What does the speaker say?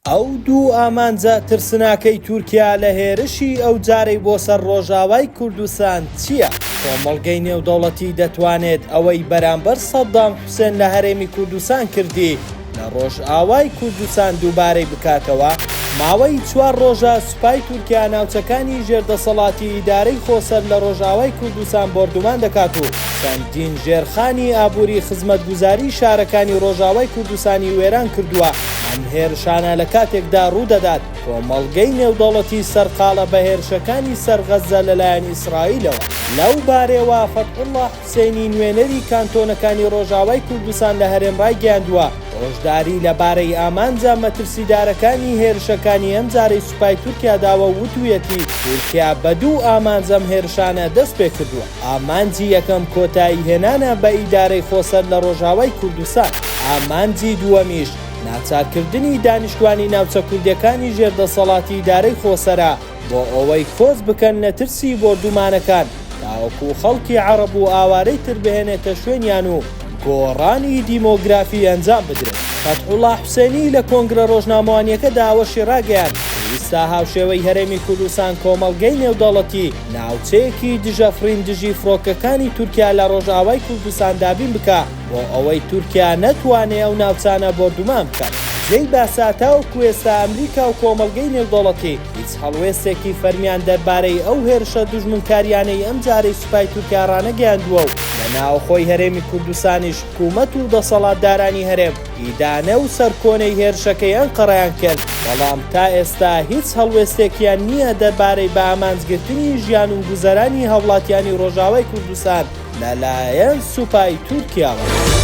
ئەو دوو ئامانجە ترسناکەی تورکیا لە هێرشی ئەو جارەی بۆ سەر ڕۆژاوای کوردستان چییە؟ کۆمەڵگەی نێودەوڵەتی دەتوانێت ئەوەی بەرامبەر سەدام حوسێن لە هەرێمی کوردستان کردی لە ڕۆژئاوای کوردستان دووبارەی بکاتەوە؟ ماوەی 4 ڕۆژە سوپای تورکیا ناوچەکانی ژێردەسەڵاتی ئیدارەی خۆسەر لە ڕۆژئاوای کوردستان بۆردومان دەکات و چەندین ژێرخانی ئابووری خزمەتگوزاری شارەکانی ڕۆژئاوای کوردستانی وێران کردووە. ئەم هێرشانە لە کاتێکدا ڕوودەدات کۆمەڵگەی نێودەوڵەتی سەرقاڵە بە هێرشەکانی سەر غەزە لەلایەن ئیسرائیلەوە. لەو بارەیەوە فەتحوڵڵاه حوسێنی نوێنەری کانتۆنەکانی ڕۆژئاوای کوردستان لە هەرێم ڕایگەیاندووە ڕۆژداری لەبارەی ئامانجە مەترسیدارەکانی هێرشەکانی ئەم جارەی سوپای تورکیا داوە وتوویەتی تورکیا بە دوو ئامانجەم هێرشانە دەست پێ کردووە. ئامانجی یەکەم کۆتایی هێنانە بە ئیدارەی خۆسەر لە ڕۆژئاوای کوردستان. ئامانجی دووەمیش ناچارکردنی دانیشتوانی ناوچە کوردیەکانی ژێردەسەڵاتی ئیدارەی خۆسەرە بۆ ئەوەی کۆز بکەن لە ترسی بۆردومانەکان تاوەکو خەڵکی عەرەب و ئاوارەی تر بهێنێتە شوێنیان و گۆڕانی دیمۆگرافی ئەنجام بدرێت. فەتحوڵڵاه حوسێنی لە کۆنگرە ڕۆژنامەوانیەکە داوەشی ڕاگەیاند ویستا هاوشێوەی هەرێمی کوردستان کۆمەڵگەی نێودەوڵەتی ناوچەیەکی دژەفرین دژی فڕۆکەکانی تورکیا لە ڕۆژئاوای کوردستان دابین بکە بۆ ئەوەی تورکیا نەتوانێت ئەو ناوچانە بۆردومان بکات. جێی باساتاوەکو ئێستا ئەمریکا و کۆمەڵگەی نێودەوڵەتی هیچ هەڵوێستێکی فەرمیان دەربارەی ئەو هێرشە دوژمنکاریانەی ئەم جارەی سوپای تورکیا ڕانەگەیاندووە و لە ناوخۆی هەرێمی کوردستانیش حکوومەت و دەسەڵاتدارانی هەرێم ئیدانە و سەرکۆنەی هێرشەکەی ئەنقەرەیان کرد، بەڵام تا ئێستا هیچ هەڵوێستێکیان نییە دەربارەی بە ئامانجگرتنی ژیان و گوزەرانی هاوڵاتیانی ڕۆژئاوای کوردستان لەلایەن سوپای تورکیاوە.